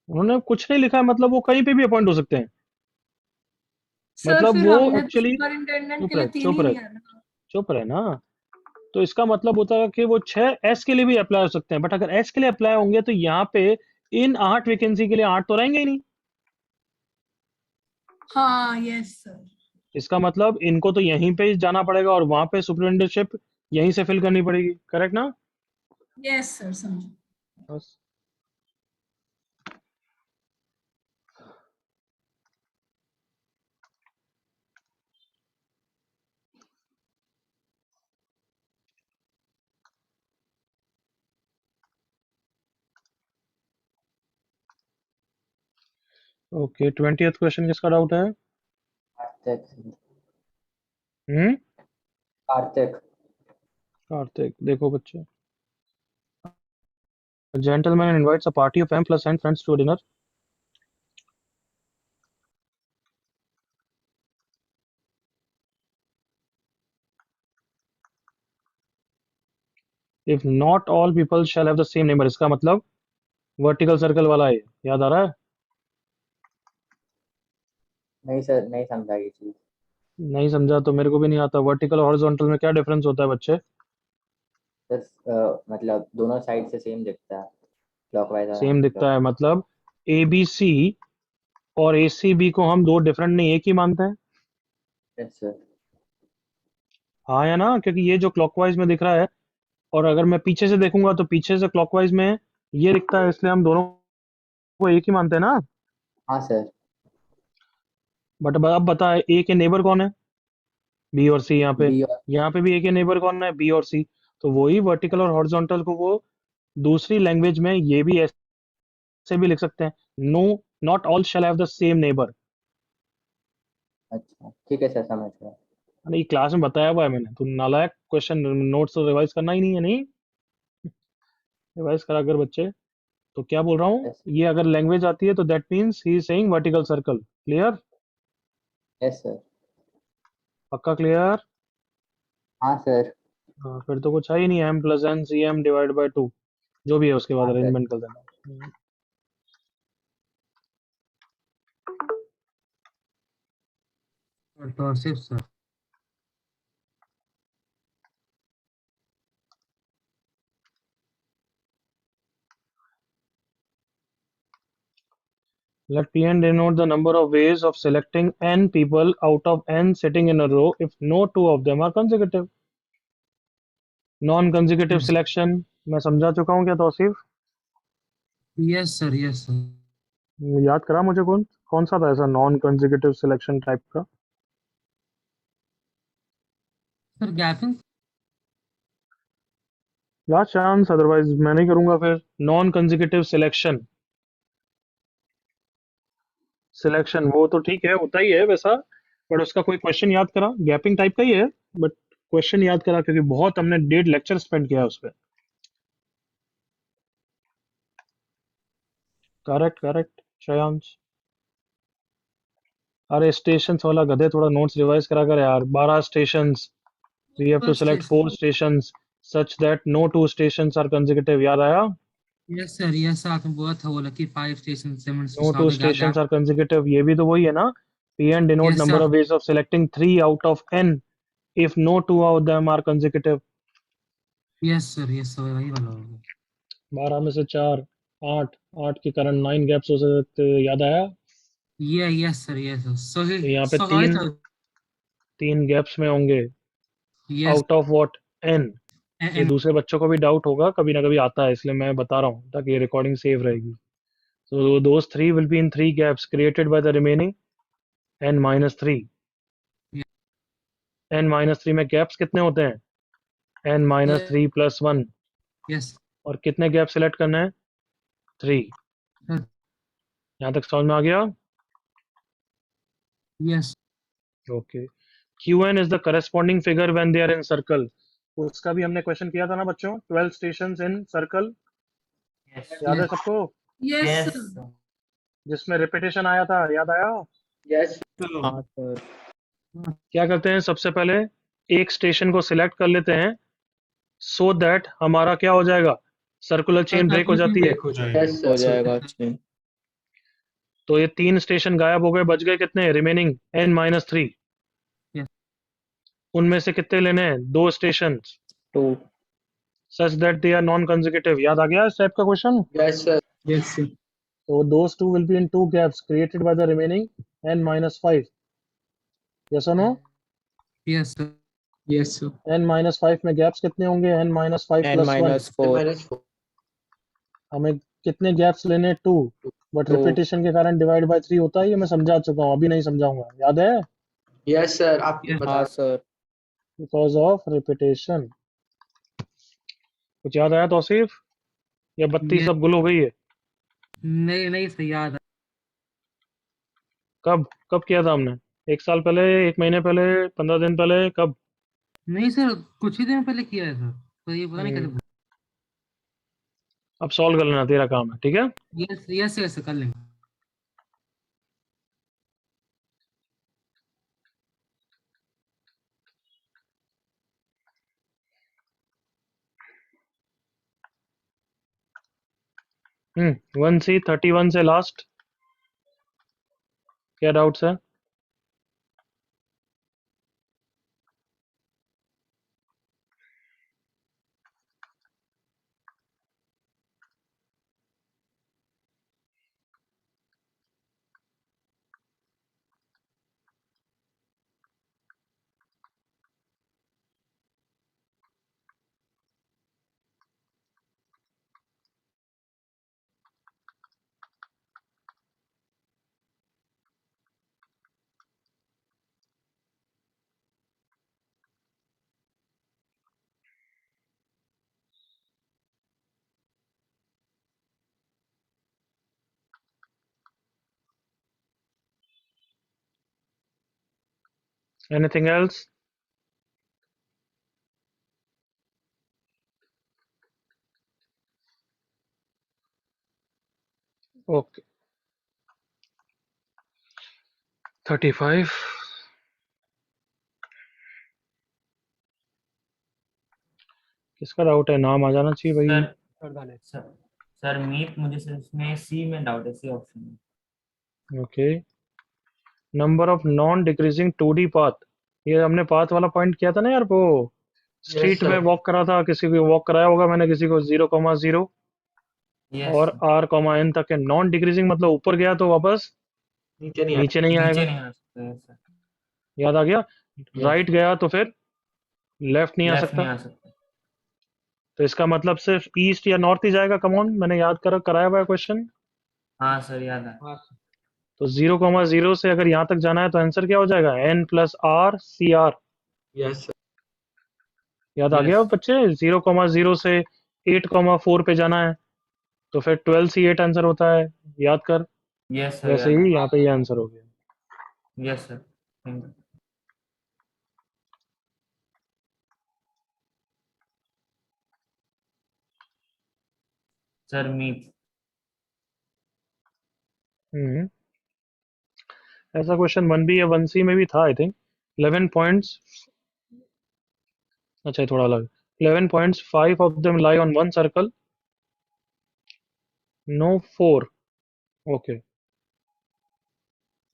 उन्होंने कुछ नहीं लिखा है, मतलब वो कहीं पे भी अपॉइंट हो सकते हैं। सर मतलब फिर वो हमने तो एक्चुअली, सुपरिंटेंडेंट चुप के लिए रहे, 3 चुप ही रहे, लिया ना। चुप रहे ना। तो इसका मतलब होता है कि वो 6 एस के लिए भी अप्लाई हो सकते हैं, बट अगर एस के लिए अप्लाई होंगे तो यहाँ पे इन 8 वैकेंसी के लिए 8 तो रहेंगे ही नहीं। हाँ यस सर। इसका मतलब इनको तो यहीं पे जाना पड़ेगा और वहां पे सुपरिटेंडेंटशिप यहीं से फिल करनी पड़ेगी, करेक्ट ना? यस सर समझो। बस। ओके, 20th क्वेश्चन किसका डाउट है? कार्तिक। हम्म। कार्तिक। कार्तिक, देखो बच्चे। A gentleman invites a party of M plus n friends to a dinner. If not all people shall have the same neighbor, इसका मतलब वर्टिकल सर्कल वाला है, याद आ रहा है? नहीं सर, नहीं समझा ये चीज। नहीं समझा तो मेरे को भी नहीं आता। वर्टिकल और हॉरिजॉन्टल में क्या डिफरेंस होता है बच्चे? सर मतलब दोनों साइड से सेम दिखता है, क्लॉकवाइज और सेम एंटी दिखता है क्लॉकवाइज। मतलब ए बी सी और ए सी बी को हम दो डिफरेंट नहीं एक ही मानते हैं। Yes sir. हाँ या ना? क्योंकि ये जो क्लॉकवाइज में दिख रहा है और अगर मैं पीछे से देखूंगा तो पीछे से क्लॉकवाइज में ये दिखता है, इसलिए हम दोनों को एक ही मानते हैं ना। हाँ सर। बट अब बता, ए के नेबर कौन है? बी और सी। यहाँ पे, बी और यहाँ पे भी ए के नेबर कौन है? बी और सी। तो वही वर्टिकल और हॉरिजॉन्टल को वो दूसरी लैंग्वेज में ये भी ऐसे भी लिख सकते हैं। No, not all shall have the same neighbour. अच्छा ठीक है सर, समझ गया। ये क्लास में बताया हुआ है मैंने। तू नालायक, क्वेश्चन नोट्स तो रिवाइज करना ही नहीं है, नहीं रिवाइज करा कर बच्चे। तो क्या बोल रहा हूँ, यस। ये अगर लैंग्वेज आती है तो that means he is saying vertical circle. Clear? Yes sir. पक्का क्लियर? हाँ सर। हाँ, फिर तो कुछ है ही नहीं। M plus N C M divide by two, जो भी है उसके बाद हाँ सर। अरेंजमेंट कर देना। टॉर्सिव sir. Let Pn denote the number of ways of selecting n people out of n sitting in a row if no two of them are consecutive. Non consecutive yes selection मैं समझा चुका हूँ क्या Tauseef? Yes sir, yes sir. याद करा मुझे, कौन कौन सा था ऐसा नॉन कंजिक्यूटिव सिलेक्शन टाइप का? Sir gapping. Last chance, otherwise मैं नहीं करूंगा फिर। नॉन कंजिक्यूटिव सिलेक्शन, सिलेक्शन वो तो ठीक है, होता ही है वैसा। बट उसका कोई क्वेश्चन याद करा, गैपिंग टाइप का ही है। बट क्वेश्चन याद करा, क्योंकि बहुत हमने 1.5 लेक्चर स्पेंड किया है उस पर। Correct correct Shreyansh. अरे स्टेशन वाला गधे, थोड़ा नोट्स रिवाइज करा कर यार। 12 stations, we have to first select station. 4 stations such that no 2 stations are consecutive. याद आया? यस सर, यस साथ में बोला था वो लकी 5 स्टेशन 7 नो टू साथ में स्टेशंस गैप। आर कंसेक्यूटिव, ये भी तो वही है ना। P N denote yes number sir. Of ways of selecting 3 out of n if no two of them are consecutive। Yes sir, yes sir, वही वाला होगा। 12 में से 4, 8, 8 के कारण 9 गैप्स हो सकते। याद आया? ये यस सर, यस सर, सही। तो यहाँ पे सही तीन, था। 3 गैप्स में होंगे। Yes. Out of what? n। ये एंड। दूसरे बच्चों को भी डाउट होगा, कभी ना कभी आता है, इसलिए मैं बता रहा हूँ ताकि ये रिकॉर्डिंग सेव रहेगी। So those three will be in 3 gaps created by the remaining n minus 3। n minus 3 में गैप्स कितने होते हैं? n minus 3 plus 1। यस और कितने गैप सिलेक्ट करना है? 3। सर। यहाँ तक समझ में आ गया? Yes okay. Qn is the corresponding figure when they are in circle। उसका भी हमने क्वेश्चन किया था ना बच्चों, 12 स्टेशन इन सर्कल। यस। याद है यस सबको? Yes yes. सर। जिसमें रिपीटेशन आया था, याद आया? यस। सर। हाँ सर। क्या करते हैं, सबसे पहले एक स्टेशन को सिलेक्ट कर लेते हैं सो दैट हमारा क्या हो जाएगा, सर्कुलर चेन ब्रेक हो जाती है। ब्रेक हो जाएगा। यस हो जाएगा अच्छे। तो ये 3 स्टेशन गायब हो गए, बच गए कितने रिमेनिंग n-3। Yes. उनमें से कितने लेने हैं? 2 station, 2. Such that they are non consecutive. याद आ गया इस टाइप का question? Yes, sir. Yes, sir. So those two will be in 2 gaps created by the remaining n-5. Yes or no? Yes, sir. Yes, sir. n-5 में gaps कितने होंगे? n-5 N plus 1। minus 4. -4. हमें कितने gaps लेने? 2। But Two. Repetition के कारण divide by 3 होता है, ये मैं समझा चुका हूँ, अभी नहीं समझाऊंगा। याद है? Yes, sir. आपने Yes. बता हाँ सर। Because of repetition. कुछ याद आया तौसीफ? या बत्ती Yes. सब गुल हो गई है? नहीं नहीं सर, याद है। कब कब किया था हमने? 1 साल पहले, 1 महीने पहले, 15 दिन पहले, कब? नहीं सर, कुछ ही दिन पहले किया है सर, तो ये पता नहीं कैसे। अब सॉल्व कर लेना, तेरा काम है, ठीक है? यस यस यस कर लेंगे। हम्म, 1C 31 से लास्ट क्या डाउट्स है? Anything else? ओके, 35। किसका डाउट है? नाम आ जाना चाहिए भाई। सर सर मीत, मुझे सर इसमें सी में डाउट है, सी ऑप्शन में। Okay, number of non decreasing 2D path. ये हमने पाथ वाला पॉइंट किया था ना यार, वो स्ट्रीट sir. में वॉक करा था, किसी को वॉक कराया होगा मैंने, किसी को 0,0 यस और r, n तक है। नॉन डिक्रीजिंग मतलब ऊपर गया तो वापस नीचे नहीं नीचे नहीं नीचे आएगा। नहीं आ सकते हैं सर। याद आ गया? Yes. राइट गया तो फिर लेफ्ट नहीं आ लेफ्ट सकता। नहीं आ सकते। तो इसका मतलब सिर्फ ईस्ट या नॉर्थ ही जाएगा। कम ऑन, मैंने याद कराया हुआ है क्वेश्चन। हाँ सर, याद है। तो 0,0 से अगर यहाँ तक जाना है तो आंसर क्या हो जाएगा? n+r/cr। Yes, sir. याद आ Yes. गया बच्चे? 0,0 से 8,4 पे जाना है तो फिर 12C8 आंसर होता है। याद कर। यस सर, वैसे याद ही यहाँ पे ये आंसर हो गया। है। Yes sir, thank you. Sir Meet. Hmm, ऐसा क्वेश्चन 1B या 1C में भी था आई थिंक। 11 पॉइंट्स, अच्छा ये थोड़ा अलग। 11 points, 5 of them lie on one circle, no 4। Okay,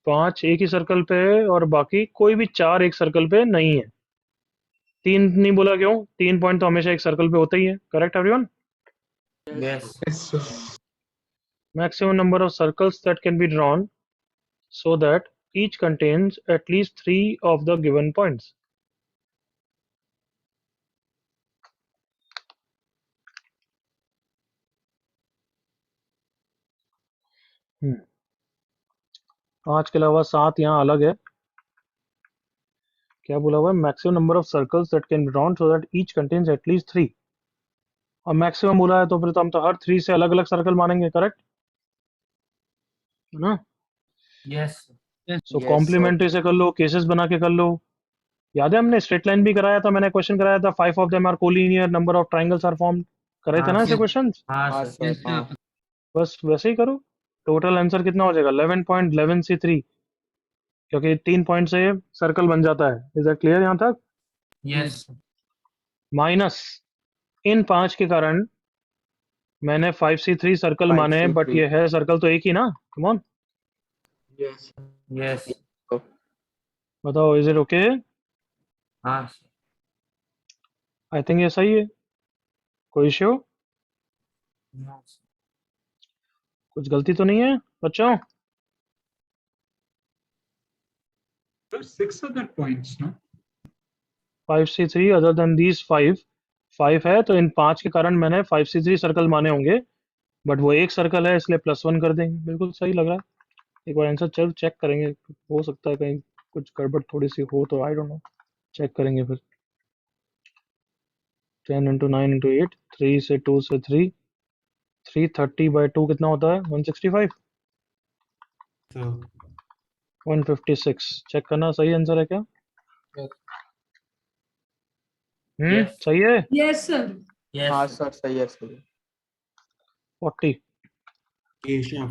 5 एक ही सर्कल पे है और बाकी कोई भी 4 एक सर्कल पे नहीं है। 3 नहीं बोला क्यों? 3 पॉइंट तो हमेशा एक सर्कल पे होता ही है। Correct everyone? Yes. Yes, sir. Maximum number of circles that can be drawn so that each contains at least 3 of the given points. हम्म, 5 के अलावा 7 यहाँ अलग है। क्या बोला हुआ है? Maximum number of circles that can be drawn so that each contains at least 3। और मैक्सिमम बोला है तो फिर तो हम तो हर 3 से अलग अलग सर्कल मानेंगे। करेक्ट है ना? यस। सो Yes, कॉम्प्लीमेंट्री से कर लो, केसेस बना के कर लो। याद है हमने स्ट्रेट लाइन भी कराया था, मैंने क्वेश्चन कराया था 5 of them are collinear, number of triangles are formed. करे थे ना ऐसे yes. क्वेश्चन? हाँ हाँ सर। सर। Yes, हाँ। sir. बस वैसे ही करो। टोटल आंसर कितना हो जाएगा? 11.11C3, क्योंकि 3 पॉइंट से सर्कल बन जाता है। इज दैट क्लियर यहाँ तक? यस। माइनस इन 5 के कारण मैंने 5C3 सर्कल माने, बट 5C3 ये है सर्कल तो एक ही ना। Come on, Yes. Yes. बताओ, इज इट ओके? हाँ sir. आई थिंक ये सही है। कोई इश्यू? No, sir. कुछ गलती तो नहीं है बच्चों? So 6 other points, no? 5C3 other than these 5 है, तो इन 5 के कारण मैंने 5C3 सर्कल माने होंगे, बट वो एक सर्कल है इसलिए +1 कर देंगे। बिल्कुल सही लग रहा है। एक बार आंसर चल चेक करेंगे, हो सकता है कहीं कुछ गड़बड़ थोड़ी सी हो, तो आई डोंट नो, चेक करेंगे फिर। 10 × 9 × 8, 3 से 2 से 3, 330/2 कितना होता है? 165, So 156। चेक करना सही आंसर है क्या? Yes. सही है। Yes, sir. Yes. हाँ sir. सर सही है सही है 40। Keshav.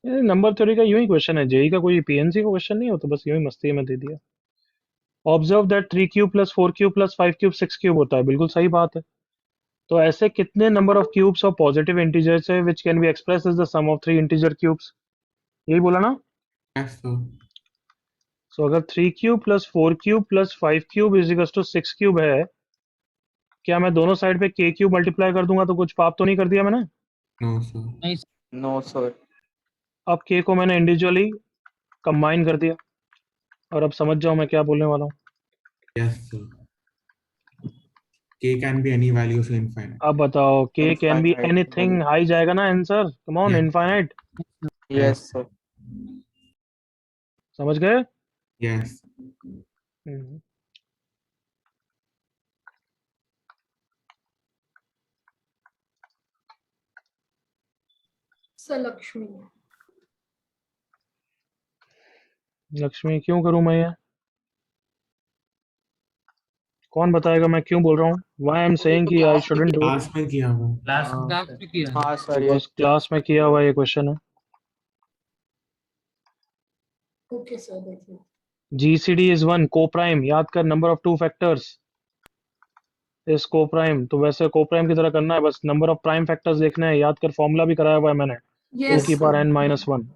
नंबर थ्योरी का यूं ही क्वेश्चन है, जेई का कोई पीएनसी का क्वेश्चन नहीं हो, तो बस यूं ही मस्ती में दे दिया। ऑब्जर्व दैट 3³ + 4³ + 5³ 6³ होता है। बिल्कुल सही बात है। तो ऐसे कितने number of cubes of positive integers है which can be express as the sum of 3 integer cubes? यही बोला ना? Yes, sir. सो अगर 3³ + 4³ + 5³ = 6³ है, क्या मैं दोनों साइड पे k³ मल्टीप्लाई कर दूंगा तो कुछ पाप तो नहीं कर दिया मैंने? No, sir. नहीं नो सर अब k को मैंने इंडिविजुअली कंबाइन कर दिया, और अब समझ जाओ मैं क्या बोलने वाला हूँ। Yes, sir. K can be any value to infinite. अब बताओ, k can be Infinite anything, high जाएगा ना answer? Come on, Yeah. Infinite. Yes sir समझ गए? Yes. हम्म। Sir Lakshmi. लक्ष्मी क्यों करूं मैं ये? कौन बताएगा मैं क्यों बोल रहा हूँ? व्हाई आई एम सेइंग कि I shouldn't do it? Class में किया वो। Last. हाँ क्लास सर में किया है। हाँ सर बिकॉज क्लास में किया हुआ ये क्वेश्चन है। Okay, sir. That's it. GCD is 1, coprime याद कर, number of 2 factors is coprime. तो वैसे कोप्राइम की तरह करना है, बस नंबर ऑफ प्राइम फैक्टर्स देखना है। याद कर, फॉर्मूला भी कराया हुआ है मैंने, 2 Yes, की पावर sir. n-1।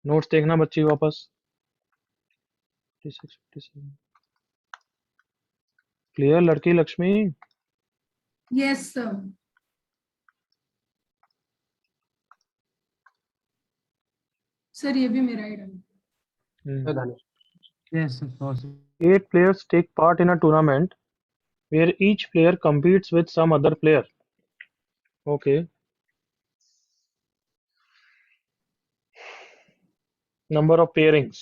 नोट्स देखना बच्ची वापस। 56, 57। क्लियर लड़की लक्ष्मी? Yes, sir. Sir, ये भी मेरा idea. Yes, of course. 8 players take part in a tournament where each player competes with some other player. Okay. Number of pairings.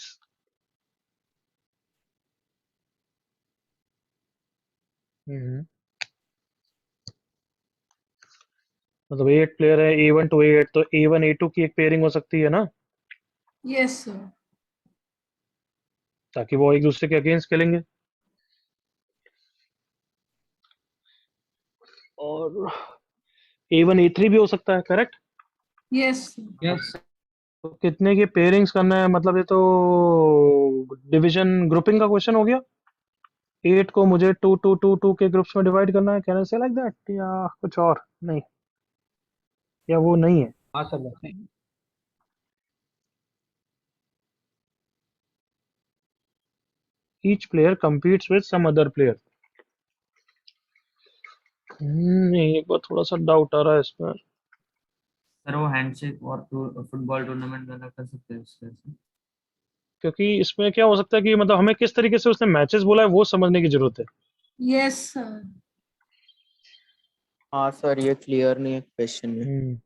मतलब 8 player है, A1 to A8, तो A1 A2 की एक pairing हो सकती है ना, Yes, sir. ताकि वो एक दूसरे के अगेंस्ट खेलेंगे। और A1 A3 भी हो सकता है, करेक्ट? Yes, sir. Yes, तो कितने की पेयरिंग्स करना है? मतलब ये तो डिवीजन ग्रुपिंग का क्वेश्चन हो गया। 8 को मुझे 2 2 2 2 के ग्रुप्स में डिवाइड करना है, कैन आई से लाइक दैट, या कुछ और नहीं, या वो नहीं है? हाँ sir Each player competes with some other player. नहीं, एक बार थोड़ा सा डाउट आ रहा है इसमें। सर वो हैंडशेक और फुटबॉल टूर्नामेंट में कर सकते हैं इसके से। क्योंकि इसमें क्या हो सकता है कि मतलब हमें किस तरीके से उसने मैचेस बोला है वो समझने की जरूरत है। Yes, sir. हाँ सर ये क्लियर नहीं है क्वेश्चन में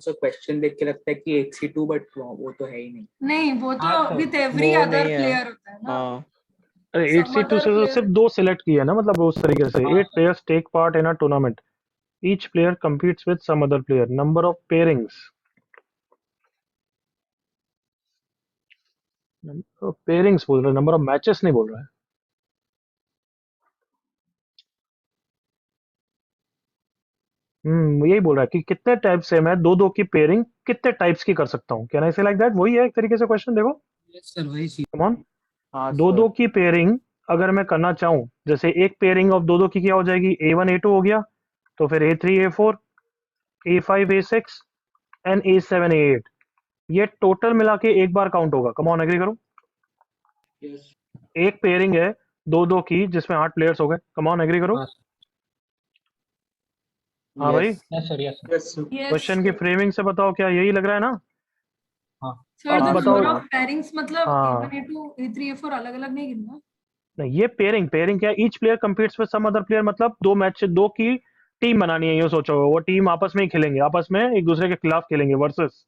सो क्वेश्चन देख के लगता है कि 8C2 बट वो तो है ही नहीं। नहीं, वो तो हाँ, sir. with every वो other नहीं है। player होता है ना। हाँ अरे Some 8C2 other से तो player- सिर्फ 2 सिलेक्ट किया है ना, मतलब उस तरीके से। 8 players take part in a tournament. Each player competes with some other player. Number of pairings. Pairings बोल रहा है, नंबर ऑफ मैचेस नहीं बोल रहा है। यही बोल रहा है कि कितने टाइप से मैं 2 2 की पेयरिंग कितने टाइप्स की कर सकता हूँ। कैन आई से लाइक दैट? वही है एक तरीके से क्वेश्चन। देखो yes, sir. वही चीज। कम ऑन, हाँ 2 2 सर की पेयरिंग अगर मैं करना चाहूँ, जैसे एक पेयरिंग ऑफ दो की क्या हो जाएगी, A1 A2 हो गया, तो फिर A3 A4 A5 A6 and A7 A8, ये टोटल मिला के एक बार काउंट होगा। कम ऑन, एग्री करो। Yes. एक पेयरिंग है दो की जिसमें 8 प्लेयर्स हो गए। कम ऑन, एग्री करो। हाँ हाँ भाई, Yes. Sir yes sir. Yes, sir. Yes. Question की फ्रेमिंग से बताओ, क्या यही लग रहा है ना? Sir, अब the बताओ। number of pairings मतलब हाँ। A1 A2 A3 A4 अलग अलग नहीं गिनना। नहीं, ये पेयरिंग क्या है, each player competes with some other player, मतलब दो की टीम बनानी है, ये सोचो। वो टीम आपस में ही खेलेंगे, आपस में एक दूसरे के खिलाफ खेलेंगे, वर्सेस।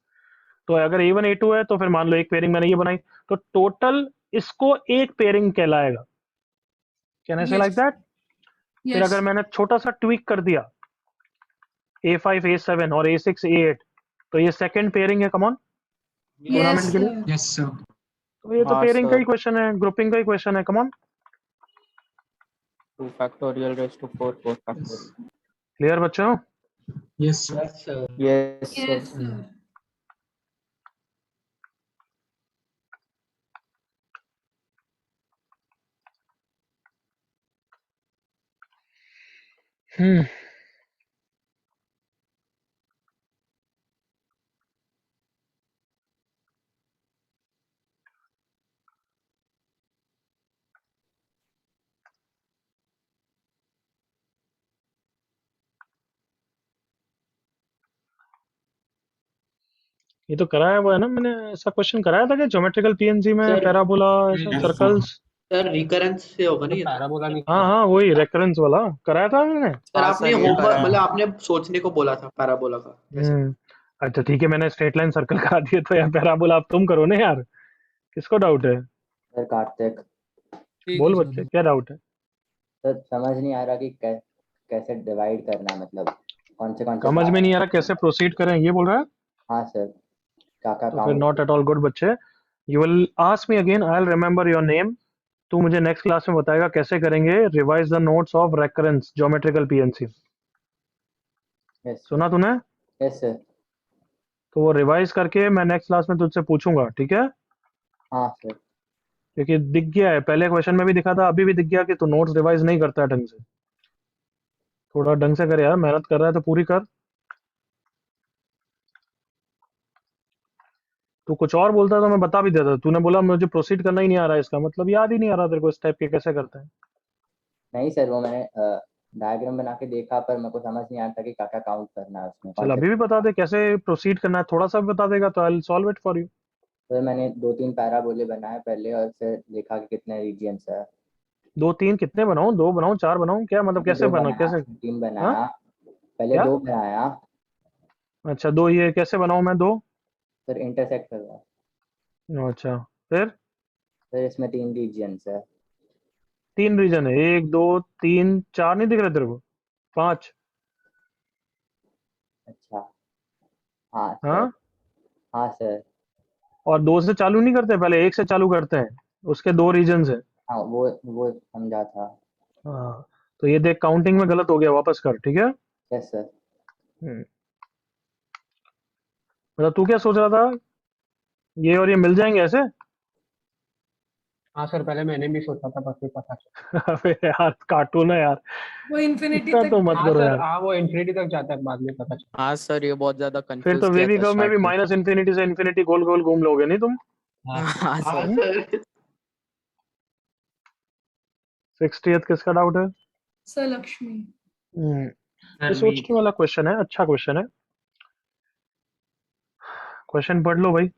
तो अगर A1 A2 है तो फिर मान लो एक पेयरिंग मैंने ये बनाई, तो टोटल इसको एक पेयरिंग कहलाएगा। कैन आई से लाइक दैट? फिर Yes. अगर मैंने छोटा सा ट्वीक कर दिया A5 A7 और A6 A8, तो ये सेकंड पेयरिंग है। कम ऑन, Yes, टूर्नामेंट के लिए। sir. Yes, sir. तो ये तो हाँ, पेयरिंग का sir. ही क्वेश्चन है, ग्रुपिंग का ही क्वेश्चन है। Come on, 2 factorial raised to 4 factorial. Clear बच्चों? Yes, sir. Yes, sir. Yes, sir. Yes, sir. हम्म ये तो कराया हुआ है ना मैंने। ऐसा क्वेश्चन कराया था कि ज्योमेट्रिकल पीएनजी में, Sir, पैराबोला, ऐसा yes, सर्कल्स। सर रिकरेंस से होगा नहीं ये तो? पैराबोला नहीं हाँ हाँ, वही रेफरेंस वाला कराया था मैंने। सर हाँ, आपने sir, ये होमवर्क कराया। मतलब आपने सोचने को बोला था पैराबोला का जैसे। अच्छा ठीक है, मैंने स्ट्रेट लाइन सर्कल करा दिया, तो यार पैराबोला आप तुम करो ना यार, किसको डाउट है? सर कार्तिक, ठीक बोल है बच्चे, सर। क्या डाउट है? सर समझ नहीं आ रहा कि कैसे डिवाइड करना है, मतलब कौन से समझ में नहीं आ रहा कैसे प्रोसीड करें, ये बोल रहा है? हाँ सर, क्या क्या तो फिर count. Not at all good बच्चे। You will ask me again, I will remember your name. तू मुझे नेक्स्ट क्लास में बताएगा कैसे करेंगे revise the notes of recurrence geometrical PNC. Yes सुना तूने? Yes sir. तो वो रिवाइज करके मैं नेक्स्ट क्लास में तुझसे पूछूंगा, ठीक है? हाँ सर। क्योंकि दिख गया है, पहले क्वेश्चन में भी दिखा था, अभी भी दिख गया कि तू नोट्स रिवाइज नहीं करता है ढंग से। थोड़ा ढंग से कर यार, मेहनत कर रहा है तो पूरी कर। तू कुछ और बोलता तो मैं बता भी देता। तूने बोला मुझे प्रोसीड करना ही नहीं आ रहा है, इसका मतलब याद ही नहीं आ रहा तेरे को इस टाइप के कैसे करते हैं। नहीं सर, वो मैंने डायग्राम बना के देखा, पर मेरे को समझ नहीं आता कि क्या क्या काउंट करना है उसमें। चल अभी भी बता दे कैसे प्रोसीड करना है, थोड़ा सा भी बता देगा तो I will solve it for you. Sir मैंने 2-3 पैराबोले बनाए पहले, और फिर देखा कि कितने रीजियंस है। 2-3 कितने बनाऊं? 2 बनाऊं, 4 बनाऊं, क्या मतलब कैसे 2 बना, बनाया, कैसे? 3 हाँ बनाया। पहले क्या? 2 बनाया। अच्छा 2, ये कैसे बनाऊं मैं 2? फिर इंटरसेक्ट करवा। अच्छा फिर फिर इसमें 3 रीजियंस है। 3 रीजन है, 1 2 3 4 नहीं दिख रहे तेरे को? 5। अच्छा। हाँ सर। हाँ, हाँ सर। और 2 से चालू नहीं करते, पहले 1 से चालू करते हैं, उसके 2 रीजन है। हाँ वो समझा था। हाँ, तो ये देख काउंटिंग में गलत हो गया, वापस कर, ठीक है? Yes sir. हम्म, मतलब तू क्या सोच रहा था, ये और ये मिल जाएंगे ऐसे? हाँ सर, पहले मैंने भी सोचा था, बस फिर पता चला। अबे यार कार्टून है यार, वो इन्फिनिटी इतना तक तो मत हाँ करो सर, यार। हाँ वो इंफिनिटी तक जाता है, बाद में पता चला। हाँ सर, ये बहुत ज्यादा फिर कंफ्यूज तो किया वेवी था कर्व में भी स्टार्ट में। माइनस इन्फिनिटी से इन्फिनिटी गोल गोल घूम लोगे नहीं तुम? हाँ हाँ हाँ सर। सर 60th किसका डाउट है? सर लक्ष्मी। ये सर सोचने वाला क्वेश्चन है, अच्छा क्वेश्चन है। क्वेश्चन पढ़ लो भाई।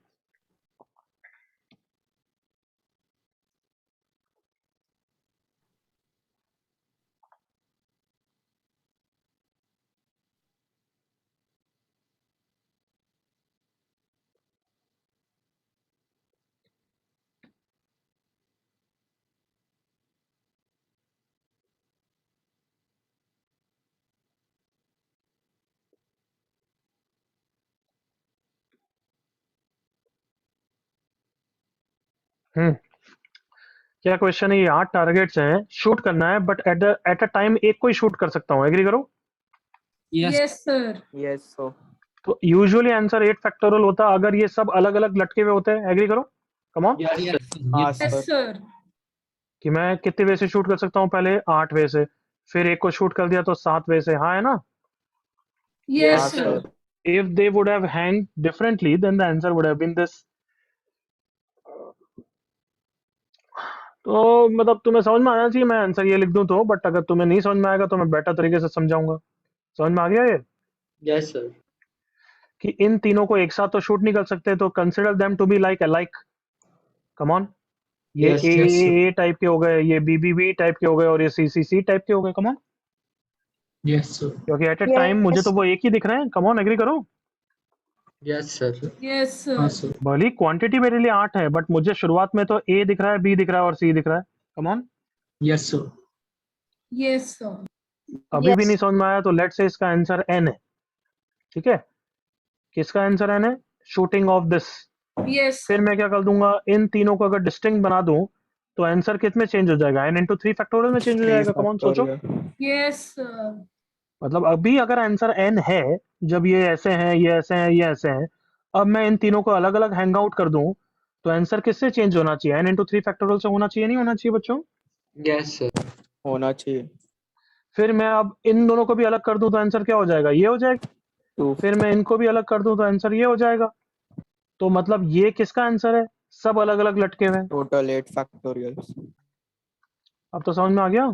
हम्म क्या क्वेश्चन है? ये 8 टारगेट्स हैं, शूट करना है, बट एट अ टाइम एक को ही शूट कर सकता हूँ, एग्री करो? Yes yes sir. Yes sir. तो यूजुअली आंसर 8 फैक्टोरियल होता अगर ये सब अलग अलग लटके हुए होते हैं, एग्री करो? Come on. Yes sir yes हाँ यस सर। सर। कि मैं कितने वे से शूट कर सकता हूँ, पहले 8 वे से, फिर एक को शूट कर दिया तो 7 वे से, हाँ है ना? Yes, हाँ sir. Sir If they would have hanged differently, then the answer would have been this. तो मतलब तुम्हें समझ में आना चाहिए, मैं आंसर ये लिख दूं तो, बट अगर तुम्हें नहीं समझ में आएगा तो मैं बेटर तरीके से समझाऊंगा। समझ में आ गया ये यस सर। कि इन तीनों को एक साथ तो शूट नहीं कर सकते, तो consider them to be like alike. Come on, ये Yes, A yes, sir. A type के हो गए, ये बी बी बी टाइप के हो गए, और ये सी सी सी टाइप के हो गए। Come on, Yes, sir. क्योंकि एट ए टाइम मुझे तो वो एक ही दिख रहे हैं। कम ऑन, एग्री करो। Yes sir. Yes, हाँ sir. sir. भली क्वांटिटी मेरे लिए 8 है, बट मुझे शुरुआत में तो ए दिख रहा है, बी दिख रहा है और सी दिख रहा है। Come on, Yes, sir. Yes, sir. अभी भी नहीं समझ में आया तो लेट्स से इसका आंसर एन है। ठीक है, किसका आंसर एन है? Shooting of this. Yes. फिर मैं क्या कर दूंगा, इन तीनों को अगर डिस्टिंक्ट बना दूं तो आंसर किस में चेंज हो जाएगा? n इंटू 3 फैक्टोरियल में चेंज हो जाएगा। कम ऑन सोचो, Yes, sir. मतलब अभी अगर आंसर n है, जब ये ऐसे हैं, ये ऐसे हैं, ये ऐसे हैं, अब मैं इन तीनों को अलग अलग हैंग आउट कर दूं तो आंसर किससे चेंज होना चाहिए? n इंटू 3 फैक्टोरियल से होना चाहिए, नहीं होना चाहिए बच्चों? Yes sir. होना चाहिए। फिर मैं अब इन दोनों को भी अलग कर दूं तो आंसर क्या हो जाएगा? ये हो जाएगा। 2 फिर मैं इनको भी अलग कर दूं तो आंसर ये हो जाएगा। तो मतलब ये किसका आंसर है? सब अलग अलग लटके हुए हैं। Total 8 factorials. अब तो समझ में आ गया।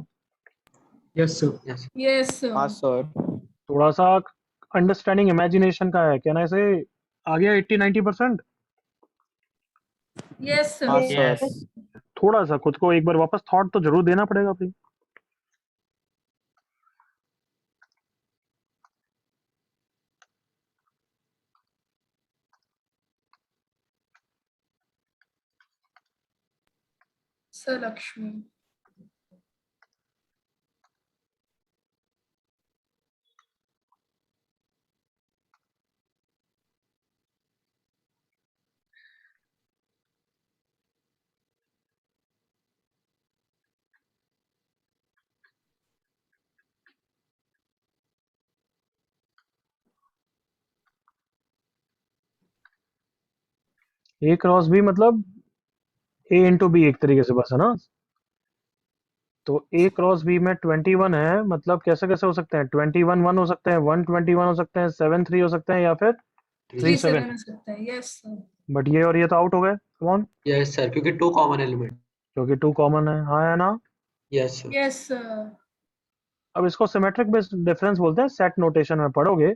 Yes, sir. Yes, sir. हाँ सर। थोड़ा सा अंडरस्टैंडिंग इमेजिनेशन का है, क्या ना? ऐसे आ गया 80-90%। Yes, sir. हाँ Yes. सर। थोड़ा सा खुद को एक बार वापस थॉट तो जरूर देना पड़ेगा भाई। Sir Lakshmi. ए क्रॉस बी मतलब ए इंटू बी एक तरीके से, बस है ना? तो ए क्रॉस बी में 21 है, मतलब कैसे कैसे हो सकते हैं? 21 1 हो सकते हैं, 121 हो सकते हैं, 7 3 हो सकते हैं, या फिर 3 7। 3-7 हो सकता है। Yes, sir. बट ये और ये तो आउट हो गए। कम ऑन, यस सर, क्योंकि 2 कॉमन एलिमेंट। क्योंकि 2 कॉमन है। हाँ है ना? Yes sir. Yes, sir. अब इसको सिमेट्रिक बेस्ड डिफरेंस बोलते हैं, सेट नोटेशन में पढ़ोगे,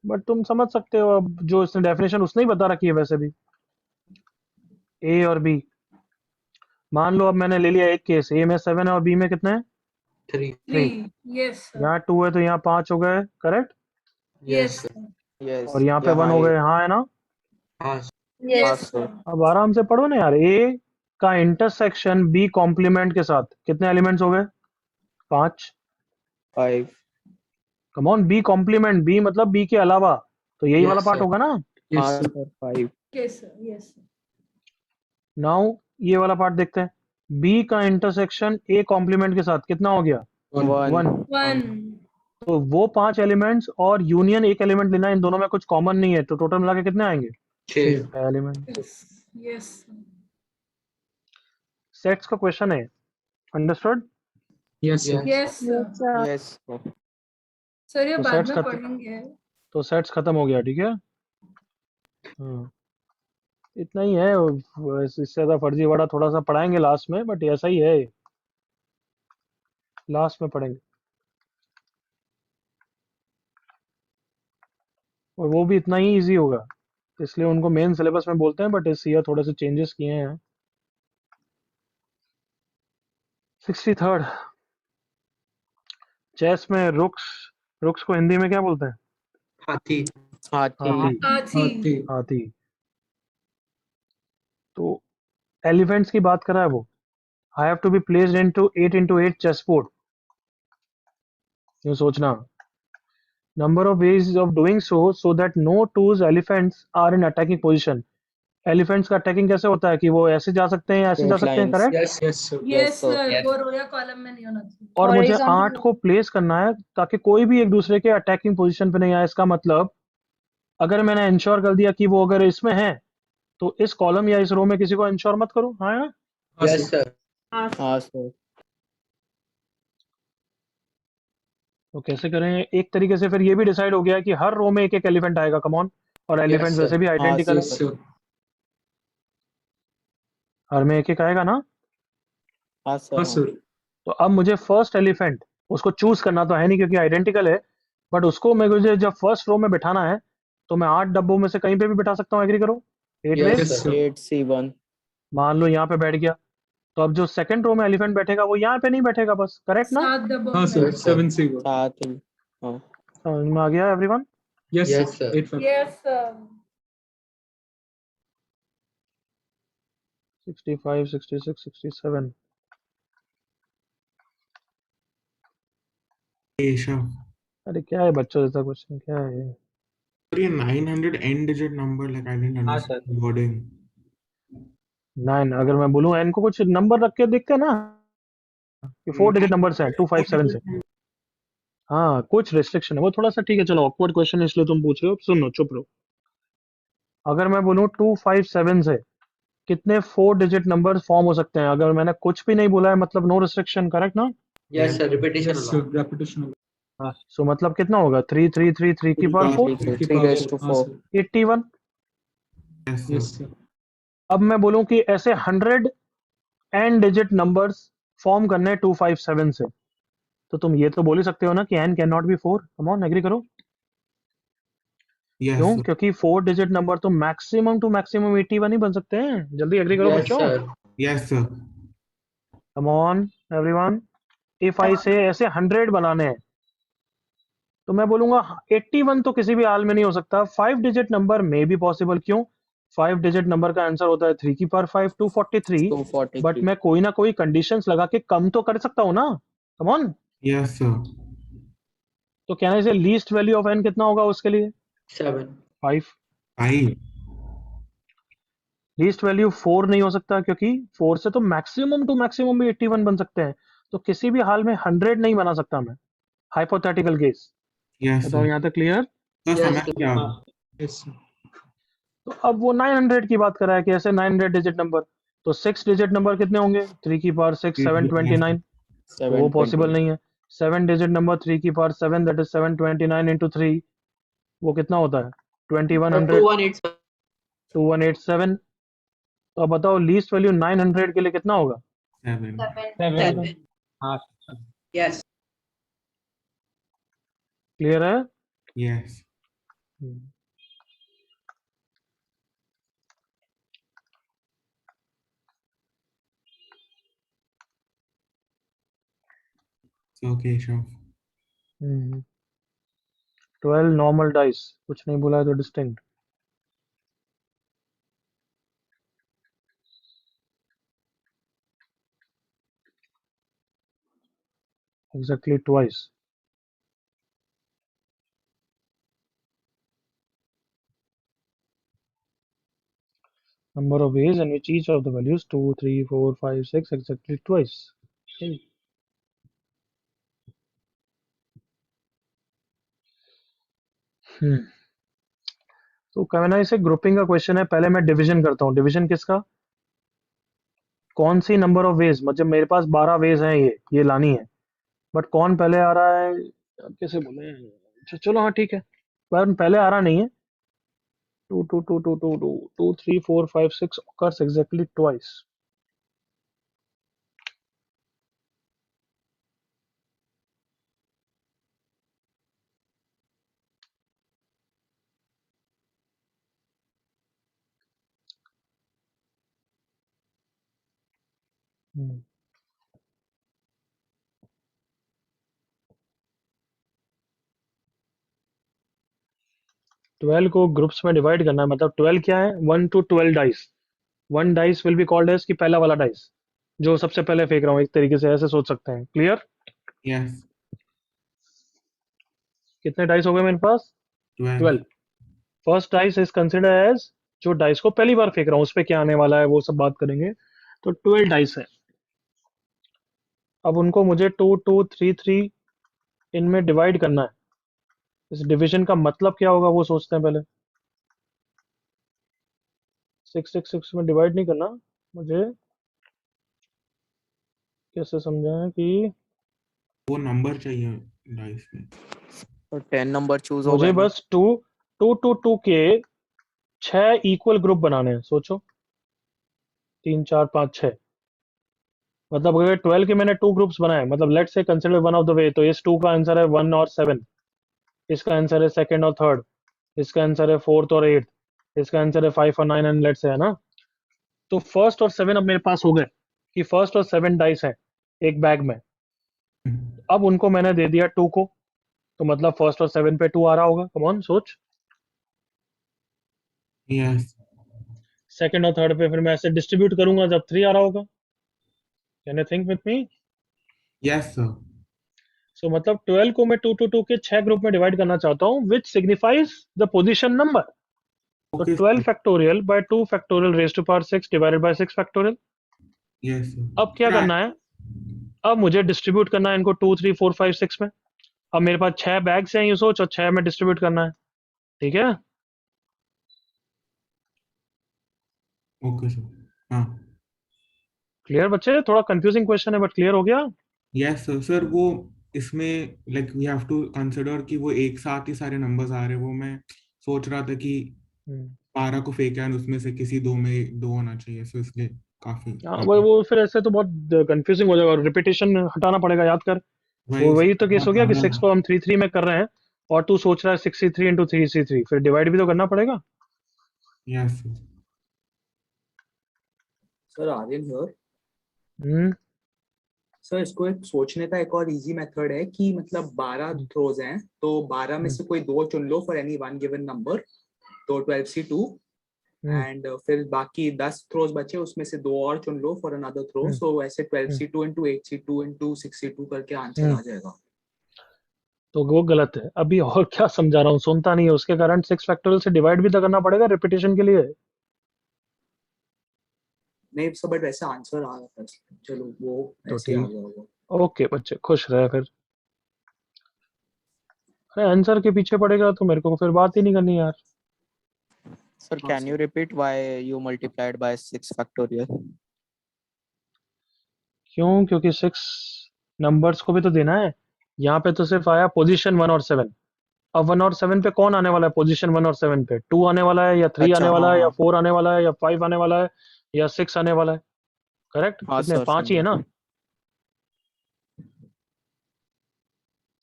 बट तुम समझ सकते हो। अब जो इसने डेफिनेशन उसने ही बता रखी है वैसे भी। ए और बी, मान लो अब मैंने ले लिया एक केस, ए में 7 है और बी में कितने हैं? 3। 3. Yes, sir. यहाँ 2 है तो यहाँ 5 हो गए, correct? Yes, yes sir. sir. Yes. और यहाँ पे 1 हो गए। हाँ है ना? हाँ Yes, sir. sir. अब आराम से पढ़ो ना यार। ए का इंटरसेक्शन बी कॉम्प्लीमेंट के साथ कितने एलिमेंट्स हो गए? 5। 5। Come on, B complement, B मतलब बी के अलावा, तो यही Yes, वाला पार्ट sir. होगा ना? Yes, हाँ sir. Sir 5। Yes, sir. Yes, sir. Now ये वाला पार्ट देखते हैं। बी का इंटरसेक्शन ए कॉम्प्लीमेंट के साथ कितना हो गया? 1। 1. तो वो 5 एलिमेंट्स और यूनियन एक एलिमेंट लेना, इन दोनों में कुछ कॉमन नहीं है, तो टोटल मिला के कितने आएंगे? 6। Element. Yes. Yes, sir. Sets का क्वेश्चन है, understood? Yes, sir. Yes, sir. Yes. Sir ये तो बाद सेट्स में खत्म, पढ़ेंगे। तो सेट्स खत्म हो गया। ठीक है, हाँ इतना ही है। इससे ज्यादा फर्जीवाड़ा थोड़ा सा पढ़ाएंगे लास्ट में, बट ऐसा ही है, लास्ट में पढ़ेंगे। और वो भी इतना ही इजी होगा, इसलिए उनको मेन सिलेबस में बोलते हैं, बट इस ईयर थोड़े से चेंजेस किए हैं। 63rd, चेस में रुक्स, रुक्स को हिंदी में क्या बोलते हैं? हाथी। हाथी। हाथी। Hathi. हाथी। तो एलिफेंट्स की बात कर रहा है वो। I have to be placed into 8 into 8 chess board. यूं सोचना, number of ways of doing so that no twos elephants are in attacking position. Elephants का अटैकिंग कैसे होता है कि वो ऐसे जा सकते हैं, ऐसे जा Straight सकते हैं, lines. Correct? Yes Yes, sir. Yes, sir. sir. Yes. वो रो या कॉलम में नहीं होना चाहिए। और मुझे Horizontal 8 को प्लेस करना है ताकि कोई भी एक दूसरे के अटैकिंग पोजीशन पे नहीं आए। इसका मतलब अगर मैंने इंश्योर कर दिया कि वो अगर इसमें है, तो इस कॉलम या इस रो में किसी को इंश्योर मत करो। हाँ या? हाँ, यस sir. सर। हाँ सर। तो कैसे करें? एक तरीके से फिर ये भी डिसाइड हो गया कि हर रो में एक एक एलिफेंट आएगा, कम ऑन, और एलिफेंट sir. वैसे भी आइडेंटिकल है, Yes, sir. हर में एक एक आएगा ना। हाँ सर। Yes, sir. तो अब मुझे फर्स्ट एलिफेंट उसको चूज करना तो है नहीं क्योंकि आइडेंटिकल है, बट उसको मुझे जब फर्स्ट रो में बिठाना है तो मैं 8 डब्बों में से कहीं पे भी बिठा सकता हूँ। एग्री करो? 8 Yes, वेज। Yes, sir. sir. 8C1। मान लो यहाँ पे बैठ गया, तो अब जो सेकंड रो में एलिफेंट बैठेगा वो यहाँ पे नहीं बैठेगा, बस करेक्ट ना? 7 डब्बों हाँ में। Sir, Yes, sir. 7C1। 7। हाँ समझ में आ गया everyone? Yes, Yes, sir. sir. 8 5। Yes, sir. 65 66 67। Keshav, अरे क्या है बच्चों जैसा क्वेश्चन, क्या है ये? और ये 900 and digit number, like I didn't हाँ, अंडरस्टैंड वर्डिंग। 9, अगर मैं बोलूँ n को कुछ नंबर रख के देखते हैं ना कि 4 डिजिट नंबर्स हैं 257 से। हाँ कुछ रिस्ट्रिक्शन है वो थोड़ा सा, ठीक है चलो ऑकवर्ड क्वेश्चन इसलिए तुम पूछ रहे हो, सुनो चुप रहो। अगर मैं बोलूँ 257 से कितने 4 डिजिट नंबर फॉर्म हो सकते हैं? अगर मैंने कुछ भी नहीं बोला है मतलब नो रिस्ट्रिक्शन, करेक्ट ना? Yes, sir. Repetition Yes, sir. allowed. Repetition होगा। सो मतलब कितना होगा? 3 3 3 3 की पावर 4, 3 की 3 power raised to 4। हाँ 4। Sir. 81। Yes Yes, sir. sir. अब मैं बोलूँ कि ऐसे 100 एन डिजिट नंबर्स फॉर्म करने हैं 257 से, तो तुम ये तो बोल ही सकते हो ना कि n can not be 4। Come on agree करो। यस क्यों? सर। क्योंकि 4 डिजिट नंबर तो मैक्सिमम टू मैक्सिमम 81 ही बन सकते हैं। जल्दी एग्री करो Yes, बच्चों। sir. Yes sir. Come on everyone, if I say ऐसे 100 बनाने हैं तो मैं बोलूंगा 81 तो किसी भी हाल में नहीं हो सकता। 5 डिजिट नंबर में भी पॉसिबल। क्यों? 5 डिजिट नंबर का आंसर होता है 3 की पावर 5 243, बट 243। मैं कोई ना कोई कंडीशंस लगा के कम तो कर सकता हूँ ना। Come on. Yes sir. तो कहने से लीस्ट वैल्यू ऑफ n कितना होगा उसके लिए? 7. 5। 5। लीस्ट वैल्यू 4 नहीं हो सकता क्योंकि 4 से तो मैक्सिमम टू मैक्सिमम भी 81 बन सकते हैं, तो किसी भी हाल में 100 नहीं बना सकता मैं। Hypothetical case. यस बताओ सर। यहाँ तक क्लियर? तो Yes, समझ sir. गया। Yes, sir. तो अब वो 900 की बात कर रहा है कि ऐसे 900 डिजिट नंबर, तो 6 डिजिट नंबर कितने होंगे? 3 की पावर 6 729, तो वो पॉसिबल 720। नहीं है। 7 डिजिट नंबर 3 की पावर 7 दैट इज 729 इंटू 3, वो कितना होता है? 2100, 2187. 2187। तो अब बताओ लीस्ट वैल्यू 900 के लिए कितना होगा? 7। 7। हाँ Yes. क्लियर है? यस। सो केशव, 12 नॉर्मल डाइस, कुछ नहीं बोला है तो distinct. Exactly twice. Number of ways in which each of the values 2 3 4 5 6 exactly twice. Okay. तो कहना इसे ग्रुपिंग का क्वेश्चन है। पहले मैं डिवीजन करता हूँ। डिवीजन किसका? कौन सी नंबर ऑफ वेज, मतलब मेरे पास 12 वेज हैं, ये लानी है, बट कौन पहले आ रहा है कैसे बोले? अच्छा चलो हाँ ठीक है, पर पहले आ रहा नहीं है। 2 2 2 2 2 2 2 3 4 5 6 occurs exactly twice. Hmm. 12 को ग्रुप्स में डिवाइड करना है, मतलब 12 क्या है? 1 to 12 dice. 1 dice will be called as कि पहला वाला डाइस जो सबसे पहले फेंक रहा हूँ, एक तरीके से ऐसे सोच सकते हैं। क्लियर? यस। कितने डाइस हो गए मेरे पास? 12। 12। First dice is consider as जो डाइस को पहली बार फेंक रहा हूँ उस पर क्या आने वाला है वो सब बात करेंगे। तो 12 डाइस है। अब उनको मुझे 2 2 3 3 इनमें डिवाइड करना है। इस डिवीजन का मतलब क्या होगा वो सोचते हैं पहले। 6 6 6 में डिवाइड नहीं करना मुझे, कैसे समझाएं कि वो नंबर चाहिए डाइस में। तो 10 नंबर चूज होगा मुझे ना। बस टू के 6 इक्वल ग्रुप बनाने हैं। सोचो 3 4 5 6, मतलब अगर 12 के मैंने 2 ग्रुप्स बनाए, मतलब लेट से consider one of the way, तो इस 2 का आंसर है 1 और 7, इसका आंसर है सेकंड और थर्ड, इसका आंसर है फोर्थ और एट्थ, इसका आंसर है 5 और 9 एंड लेट से, है ना। तो फर्स्ट और 7 अब मेरे पास हो गए कि फर्स्ट और 7 डाइस है एक बैग में। अब उनको मैंने दे दिया 2 को, तो मतलब फर्स्ट और 7 पे 2 आ रहा होगा। कम ऑन सोच। यस सेकंड और थर्ड पे फिर मैं ऐसे डिस्ट्रीब्यूट करूंगा जब 3 आ रहा होगा। Can you think with me? Yes sir. So मतलब 12 को मैं 2 के 6 ग्रुप में डिवाइड करना चाहता हूँ, which signifies the position number. तो okay 12 factorial by 2 factorial raise to power 6 divided by 6 factorial. Yes अब क्या करना है, अब मुझे डिस्ट्रीब्यूट करना है इनको 2 3 4 5 6 में। अब मेरे पास 6 बैग्स हैं, ये सोच, और 6 में डिस्ट्रीब्यूट करना है। ठीक है। Okay sir. हाँ क्लियर बच्चे? थोड़ा कंफ्यूजिंग क्वेश्चन है बट क्लियर हो गया। Yes sir. सर वो इसमें like we have to consider कि वो एक साथ ही सारे नंबर्स आ रहे हैं। वो मैं सोच रहा था कि हम्म। 12 को फेंका है उसमें से किसी दो में दो होना चाहिए, सो इसलिए काफी हाँ, वो फिर ऐसे तो बहुत कंफ्यूजिंग हो जाएगा, रिपीटेशन हटाना पड़ेगा, याद कर। वो वही वही तो केस बहुत हो गया कि ज्यादा 6 को हम 3 3 में कर रहे हैं, और तू सोच रहा है 63 इंटू 3 फिर डिवाइड भी तो करना पड़ेगा। Yes sir. Sir Aryan here. Hmm. Sir इसको एक सोचने का एक और इजी मेथड है कि मतलब 12 थ्रोज हैं तो 12 में हम्म। से कोई दो चुन लो for any one given number, तो 12C2, हम्म। एंड फिर बाकी 10 थ्रोज बचे उसमें से दो और चुन लो फॉर अनदर थ्रो, हम्म। सो ऐसे हम्म। 12C2 into 8C2 into 6C2 करके आंसर हम्म। आ जाएगा। तो वो गलत है। अभी और क्या समझा रहा हूँ, सुनता नहीं है, उसके कारण 6 फैक्टोरियल से डिवाइड भी तो करना पड़ेगा रिपीटेशन के लिए। नहीं सर बट वैसे आंसर आ रहा था, चलो वो तो ऐसे ही आ ठीक, गया होगा। ओके बच्चे खुश रहे फिर। अरे आंसर के पीछे पड़ेगा तो मेरे को फिर बात ही नहीं करनी यार। Sir can you repeat why you multiplied by 6 factorial? क्यों? क्योंकि 6 नंबर्स को भी तो देना है। यहाँ पे तो सिर्फ आया पोजीशन 1 और 7। अब 1 और 7 पे कौन आने वाला है? पोजीशन 1 और 7 पे 2 आने वाला है, या 3 अच्छा आने हाँ वाला है, या हाँ 4 आने वाला है, या 5 आने वाला है, या 6 आने वाला है। करेक्ट? हाँ कितने? सर 5 ही है ना। समझा।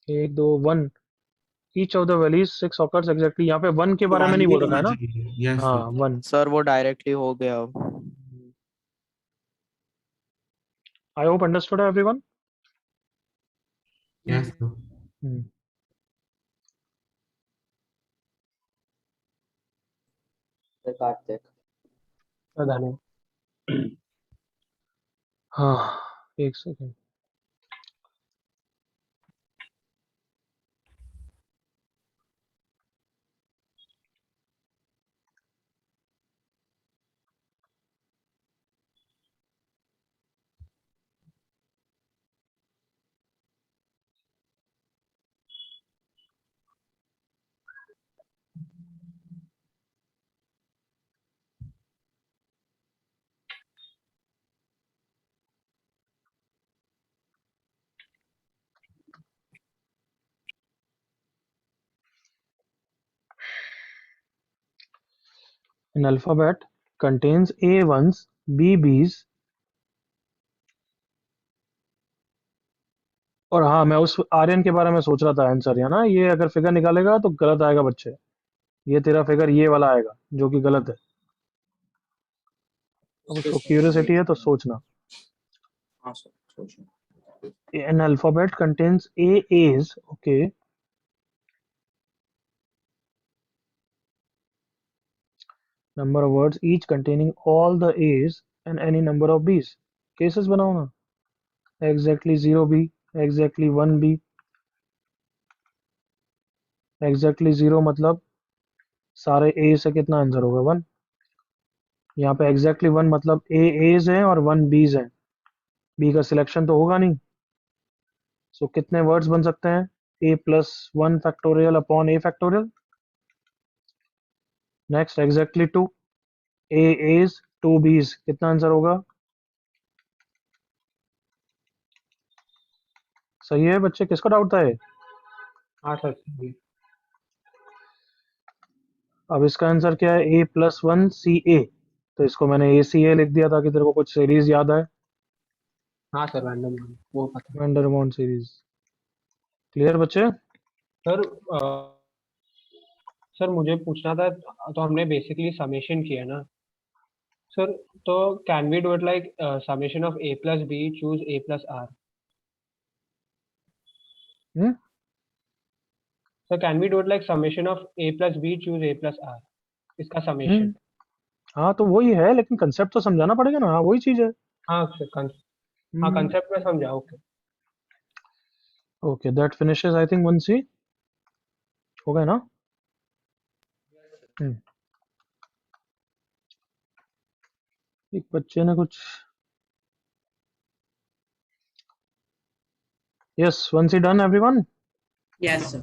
1 2 1, each of the values 6 occurs exactly. यहाँ पे 1 के तो बारे में वन नहीं भी बोल रखा होना है ना। चाहिए। यस हाँ सर। 1। सर वो डायरेक्टली हो गया अब। I hope understood everyone. Yes sir. Sir Kartik, पता नहीं। हाँ, एक second. An alphabet contains A1s, B Bs, और हाँ, मैं उस आर्यन के बारे में सोच रहा था आंसर, है ना। ये अगर फिगर निकालेगा तो गलत आएगा बच्चे। ये तेरा फिगर ये वाला आएगा जो कि गलत है। अब उसके उसको साथ क्यूरियोसिटी है देख तो रहा हूँ। सोचना। हाँ सर सोचो। An alphabet contains A A's, okay, number of words each containing all the A's and any number of B's. Cases बनाओ ना। Exactly 0B, exactly 1B, exactly 0 मतलब सारे A से कितना आंसर होगा? 1। यहाँ पे exactly 1 मतलब A A's हैं और 1 B's हैं। B का सिलेक्शन तो होगा नहीं। सो कितने वर्ड्स बन सकते हैं? A plus 1 factorial upon A factorial. Next exactly 2, A A's 2 B's, कितना आंसर होगा? सही है बच्चे, किसको डाउट था ये? हाँ सर सही है। अब इसका आंसर क्या है? a+1 CA, तो इसको मैंने ACA लिख दिया ताकि तेरे को कुछ सीरीज याद आए, हाँ सर रैंडम वो पता है। Van der Waals series. Clear बच्चे? सर सर मुझे पूछना था, तो हमने बेसिकली समेशन किया ना सर, तो can we do it like summation of a plus b choose a plus r? Hmm? Sir can we do it like summation of a plus b choose a plus r, इसका summation? हाँ तो वही है, लेकिन concept तो समझाना पड़ेगा ना। हाँ वही चीज है। हाँ सर हाँ कंसेप्ट में समझा। Okay okay, that finishes I think 1C हो गया ना? एक बच्चे ने कुछ, yes 1C done everyone? Yes, sir.